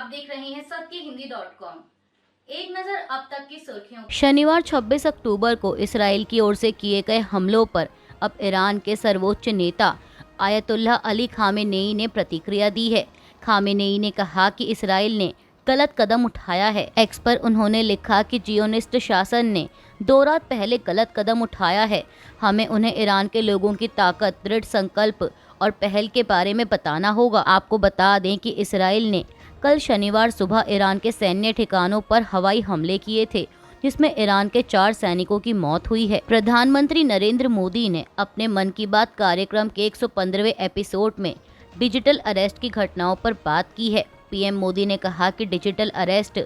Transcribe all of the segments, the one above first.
देख रहे हैं सत्यहिंदी.com। एक नजर अब तक की सुर्खियों। शनिवार 26 अक्टूबर को इसराइल की ओर से किए गए हमलों पर अब ईरान के सर्वोच्च नेता आयतुल्लाह अली खामेनेई ने प्रतिक्रिया दी है। खामेनेई ने कहा कि इसराइल ने गलत कदम उठाया है। एक्स पर उन्होंने लिखा कि जियोनिस्ट शासन ने 2 रात पहले गलत कदम उठाया है। हमें उन्हें ईरान के लोगों की ताकत, दृढ़ संकल्प और पहल के बारे में बताना होगा। आपको बता दें कि इसराइल ने कल शनिवार सुबह ईरान के सैन्य ठिकानों पर हवाई हमले किए थे, जिसमें ईरान के 4 सैनिकों की मौत हुई है। प्रधानमंत्री नरेंद्र मोदी ने अपने मन की बात कार्यक्रम के 115वें एपिसोड में डिजिटल अरेस्ट की घटनाओं पर बात की है। पीएम मोदी ने कहा कि डिजिटल अरेस्ट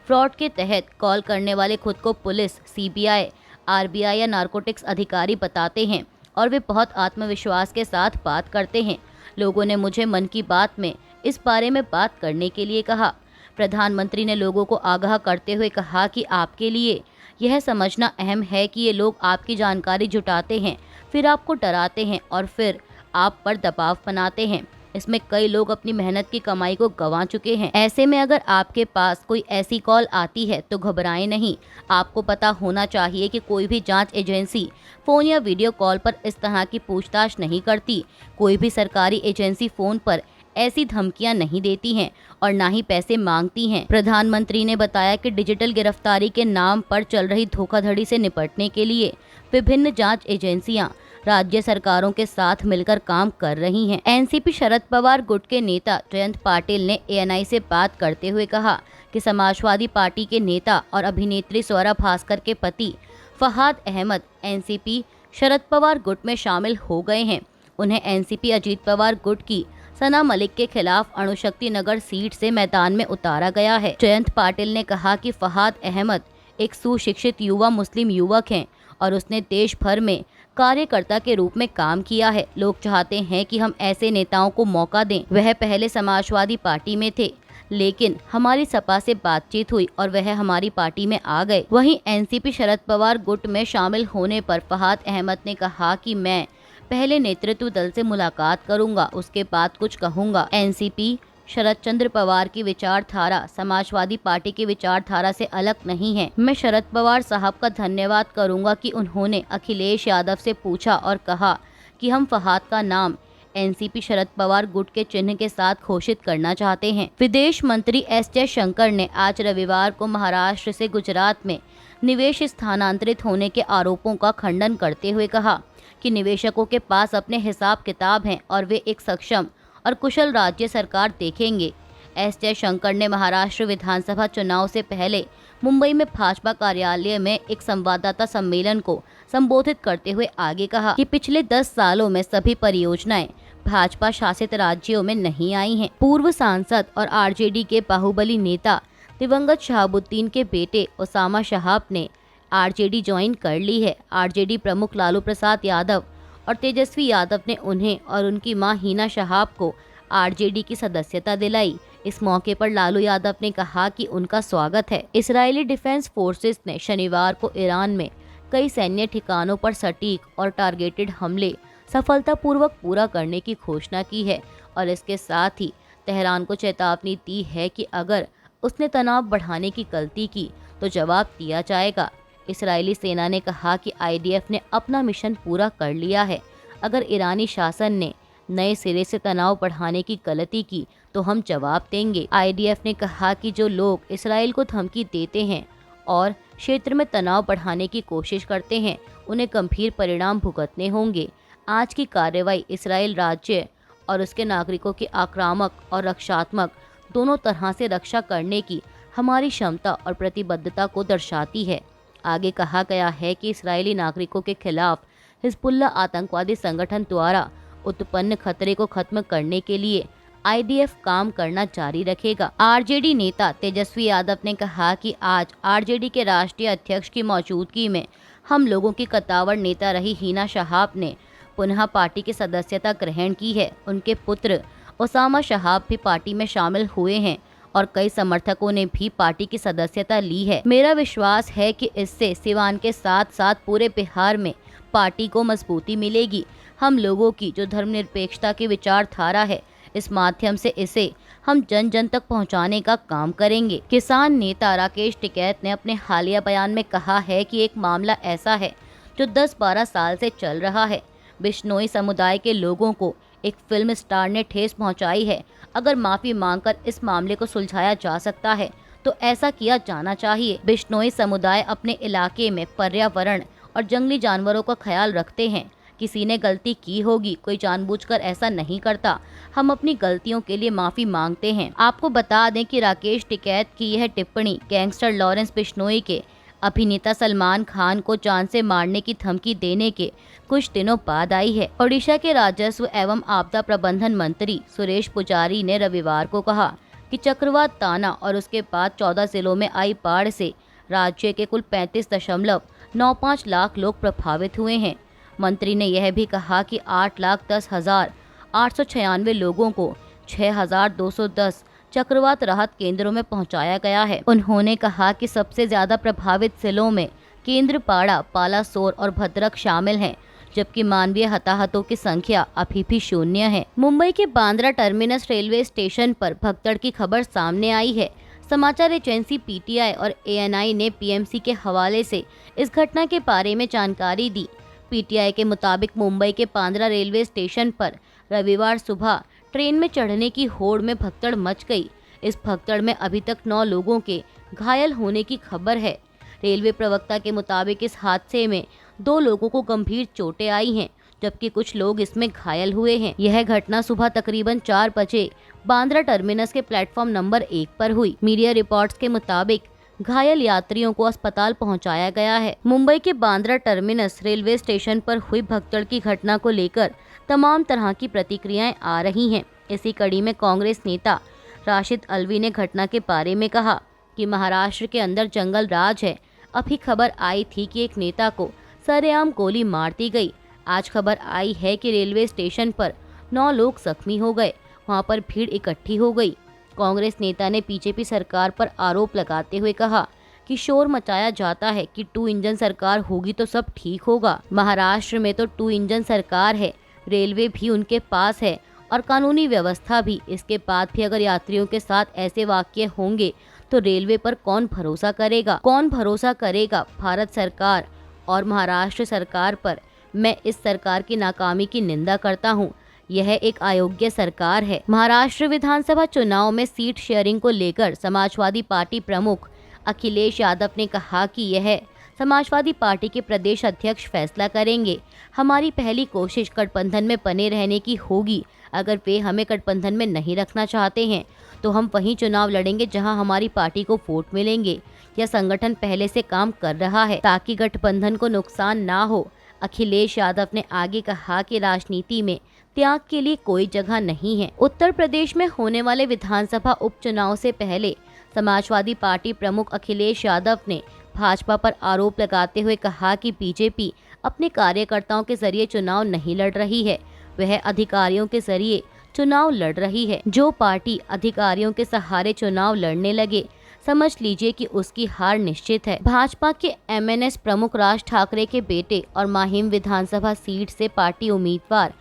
फ्रॉड के तहत कॉल करने वाले खुद को पुलिस, सीबीआई, आरबीआई या नारकोटिक्स अधिकारी बताते हैं और वे बहुत आत्मविश्वास के साथ बात करते हैं। लोगों ने मुझे मन की बात में इस बारे में बात करने के लिए कहा। प्रधानमंत्री ने लोगों को आगाह करते हुए कहा कि आपके लिए यह समझना अहम है कि ये लोग आपकी जानकारी जुटाते हैं, फिर आपको डराते हैं और फिर आप पर दबाव बनाते हैं। इसमें कई लोग अपनी मेहनत की कमाई को गंवा चुके हैं। ऐसे में अगर आपके पास कोई ऐसी कॉल आती है तो घबराएं नहीं। आपको पता होना चाहिए कि कोई भी जांच एजेंसी फोन या वीडियो कॉल पर इस तरह की पूछताछ नहीं करती। कोई भी सरकारी एजेंसी फोन पर ऐसी धमकियां नहीं देती हैं और ना ही पैसे मांगती हैं। प्रधानमंत्री ने बताया कि डिजिटल गिरफ्तारी के नाम पर चल रही धोखाधड़ी से निपटने के लिए विभिन्न जांच एजेंसियां राज्य सरकारों के साथ मिलकर काम कर रही हैं। एनसीपी शरद पवार गुट के नेता जयंत पाटिल ने एएनआई से बात करते हुए कहा कि समाजवादी पार्टी के नेता और अभिनेत्री स्वरा भास्कर के पति फहाद अहमद एनसीपी शरद पवार गुट में शामिल हो गए हैं। उन्हें एनसीपी अजीत पवार गुट की सना मलिक के खिलाफ अणुशक्ति नगर सीट से मैदान में उतारा गया है। जयंत पाटिल ने कहा कि फहाद अहमद एक सुशिक्षित युवा मुस्लिम युवक हैं और उसने देश भर में कार्यकर्ता के रूप में काम किया है। लोग चाहते हैं कि हम ऐसे नेताओं को मौका दें। वह पहले समाजवादी पार्टी में थे, लेकिन हमारी सपा से बातचीत हुई और वह हमारी पार्टी में आ गए। वहीं एनसीपी शरद पवार गुट में शामिल होने पर फहाद अहमद ने कहा कि मैं पहले नेतृत्व दल से मुलाकात करूंगा, उसके बाद कुछ कहूंगा। एनसीपी शरद चंद्र पवार की विचारधारा समाजवादी पार्टी की विचारधारा से अलग नहीं है। मैं शरद पवार साहब का धन्यवाद करूंगा कि उन्होंने अखिलेश यादव से पूछा और कहा कि हम फहाद का नाम एनसीपी शरद पवार गुट के चिन्ह के साथ घोषित करना चाहते हैं। विदेश मंत्री एस जयशंकर ने आज रविवार को महाराष्ट्र से गुजरात में निवेश स्थानांतरित होने के आरोपों का खंडन करते हुए कहा कि निवेशकों के पास अपने हिसाब किताब हैं और वे एक सक्षम और कुशल राज्य सरकार देखेंगे। एस जयशंकर ने महाराष्ट्र विधानसभा चुनाव से पहले मुंबई में भाजपा कार्यालय में एक संवाददाता सम्मेलन को संबोधित करते हुए आगे कहा कि पिछले 10 सालों में सभी परियोजनाएं भाजपा शासित राज्यों में नहीं आई हैं। पूर्व सांसद और आरजेडी के बाहुबली नेता दिवंगत शहाबुद्दीन के बेटे ओसामा शहाब ने आरजेडी ज्वाइन कर ली है। आरजेडी प्रमुख लालू प्रसाद यादव और तेजस्वी यादव ने उन्हें और उनकी मां हिना शहाब को आरजेडी की सदस्यता दिलाई। इस मौके पर लालू यादव ने कहा कि उनका स्वागत है। इजरायली डिफेंस फोर्सेस ने शनिवार को ईरान में कई सैन्य ठिकानों पर सटीक और टारगेटेड हमले सफलतापूर्वक पूरा करने की घोषणा की है और इसके साथ ही तेहरान को चेतावनी दी है कि अगर उसने तनाव बढ़ाने की गलती की तो जवाब दिया जाएगा। इजरायली सेना ने कहा कि आईडीएफ ने अपना मिशन पूरा कर लिया है। अगर ईरानी शासन ने नए सिरे से तनाव बढ़ाने की गलती की तो हम जवाब देंगे। आईडीएफ ने कहा कि जो लोग इसराइल को धमकी देते हैं और क्षेत्र में तनाव बढ़ाने की कोशिश करते हैं, उन्हें गंभीर परिणाम भुगतने होंगे। आज की कार्रवाई इसराइल राज्य और उसके नागरिकों की आक्रामक और रक्षात्मक दोनों तरह से रक्षा करने की हमारी क्षमता और प्रतिबद्धता को दर्शाती है। आगे कहा गया है कि इस्राएली नागरिकों के खिलाफ हिजबुल्लाह आतंकवादी संगठन द्वारा उत्पन्न खतरे को खत्म करने के लिए आईडीएफ काम करना जारी रखेगा। आरजेडी नेता तेजस्वी यादव ने कहा कि आज आरजेडी के राष्ट्रीय अध्यक्ष की मौजूदगी में हम लोगों की कद्दावर नेता रही हिना शहाब ने पुनः पार्टी की सदस्यता ग्रहण की है। उनके पुत्र ओसामा शहाब भी पार्टी में शामिल हुए हैं और कई समर्थकों ने भी पार्टी की सदस्यता ली है। मेरा विश्वास है कि इससे सिवान के साथ साथ पूरे बिहार में पार्टी को मजबूती मिलेगी। हम लोगों की जो धर्मनिरपेक्षता की विचारधारा है, इस माध्यम से इसे हम जन जन तक पहुंचाने का काम करेंगे। किसान नेता राकेश टिकैत ने अपने हालिया बयान में कहा है कि एक मामला ऐसा है जो 10-12 साल से चल रहा है। बिश्नोई समुदाय के लोगों को एक फिल्म स्टार ने ठेस पहुंचाई है। अगर माफी मांगकर इस मामले को सुलझाया जा सकता है तो ऐसा किया जाना चाहिए। बिश्नोई समुदाय अपने इलाके में पर्यावरण और जंगली जानवरों का ख्याल रखते हैं। किसी ने गलती की होगी, कोई जानबूझकर ऐसा नहीं करता। हम अपनी गलतियों के लिए माफी मांगते हैं। आपको बता दें कि राकेश टिकैत की यह टिप्पणी गैंगस्टर लॉरेंस बिश्नोई के अभिनेता सलमान खान को जान से मारने की धमकी देने के कुछ दिनों बाद आई है। ओडिशा के राजस्व एवं आपदा प्रबंधन मंत्री सुरेश पुजारी ने रविवार को कहा कि चक्रवात ताना और उसके बाद 14 जिलों में आई बाढ़ से राज्य के कुल 35.95 लाख लोग प्रभावित हुए हैं। मंत्री ने यह भी कहा कि 8,10,896 लोगों को 6,210 चक्रवात राहत केंद्रों में पहुंचाया गया है। उन्होंने कहा कि सबसे ज्यादा प्रभावित जिलों में केंद्रपाड़ा, बालासोर और भद्रक शामिल हैं, जबकि मानवीय हताहतों की संख्या अभी भी 0 है। मुंबई के बांद्रा टर्मिनस रेलवे स्टेशन पर भगदड़ की खबर सामने आई है। समाचार एजेंसी पीटीआई और एएनआई ने पीएमसी के हवाले से इस घटना के बारे में जानकारी दी। पीटीआई के मुताबिक मुंबई के बांद्रा रेलवे स्टेशन पर रविवार सुबह ट्रेन में चढ़ने की होड़ में भगदड़ मच गई। इस भगदड़ में अभी तक 9 लोगों के घायल होने की खबर है। रेलवे प्रवक्ता के मुताबिक इस हादसे में 2 लोगों को गंभीर चोटें आई हैं, जबकि कुछ लोग इसमें घायल हुए हैं। यह घटना सुबह तकरीबन 4 बजे बांद्रा टर्मिनस के प्लेटफॉर्म नंबर 1 पर हुई। मीडिया रिपोर्ट्स के मुताबिक घायल यात्रियों को अस्पताल पहुंचाया गया है। मुंबई के बांद्रा टर्मिनस रेलवे स्टेशन पर हुई भगदड़ की घटना को लेकर तमाम तरह की प्रतिक्रियाएं आ रही हैं। इसी कड़ी में कांग्रेस नेता राशिद अल्वी ने घटना के बारे में कहा कि महाराष्ट्र के अंदर जंगल राज है। अभी खबर आई थी कि एक नेता को सरेआम गोली मार दी गई। आज खबर आई है कि रेलवे स्टेशन पर 9 लोग जख्मी हो गए। वहां पर भीड़ इकट्ठी हो गई। कांग्रेस नेता ने बीजेपी सरकार पर आरोप लगाते हुए कहा कि शोर मचाया जाता है कि 2 इंजन सरकार होगी तो सब ठीक होगा। महाराष्ट्र में तो 2 इंजन सरकार है, रेलवे भी उनके पास है और कानूनी व्यवस्था भी। इसके बाद भी अगर यात्रियों के साथ ऐसे वाकये होंगे तो रेलवे पर कौन भरोसा करेगा? कौन भरोसा करेगा? भारत सरकार और महाराष्ट्र सरकार पर मैं इस सरकार की नाकामी की निंदा करता हूँ। यह एक अयोग्य सरकार है। महाराष्ट्र विधानसभा चुनाव में सीट शेयरिंग को लेकर समाजवादी पार्टी प्रमुख अखिलेश यादव ने कहा कि यह समाजवादी पार्टी के प्रदेश अध्यक्ष फैसला करेंगे। हमारी पहली कोशिश गठबंधन में बने रहने की होगी। अगर वे हमें गठबंधन में नहीं रखना चाहते हैं तो हम वहीं चुनाव लड़ेंगे जहां हमारी पार्टी को वोट मिलेंगे। यह संगठन पहले से काम कर रहा है ताकि गठबंधन को नुकसान ना हो। अखिलेश यादव ने आगे कहा कि राजनीति में त्याग के लिए कोई जगह नहीं है। उत्तर प्रदेश में होने वाले विधानसभा उपचुनाव से पहले समाजवादी पार्टी प्रमुख अखिलेश यादव ने भाजपा पर आरोप लगाते हुए कहा कि बीजेपी अपने कार्यकर्ताओं के जरिए चुनाव नहीं लड़ रही है, वह अधिकारियों के जरिए चुनाव लड़ रही है। जो पार्टी अधिकारियों के सहारे चुनाव लड़ने लगे, समझ लीजिए कि उसकी हार निश्चित है। भाजपा के एमएनएस प्रमुख राज ठाकरे के बेटे और माहिम विधानसभा सीट से पार्टी उम्मीदवार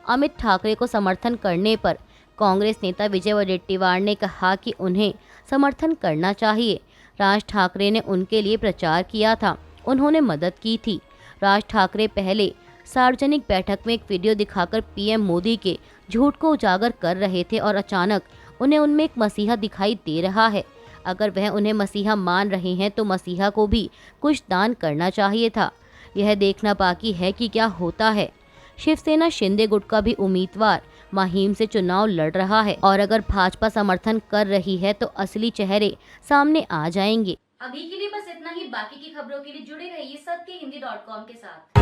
अमित ठाकरे को समर्थन करने पर कांग्रेस नेता विजय वडेट्टीवार ने कहा कि उन्हें समर्थन करना चाहिए। राज ठाकरे ने उनके लिए प्रचार किया था, उन्होंने मदद की थी। राज ठाकरे पहले सार्वजनिक बैठक में एक वीडियो दिखाकर पीएम मोदी के झूठ को उजागर कर रहे थे और अचानक उन्हें उनमें एक मसीहा दिखाई दे रहा है। अगर वह उन्हें मसीहा मान रहे हैं तो मसीहा को भी कुछ दान करना चाहिए था। यह देखना बाकी है कि क्या होता है। शिवसेना शिंदे गुट का भी उम्मीदवार माहिम से चुनाव लड़ रहा है और अगर भाजपा समर्थन कर रही है तो असली चेहरे सामने आ जाएंगे। अभी के लिए बस इतना ही। बाकी की खबरों के लिए जुड़े रहिए सत्य हिंदी.com के साथ।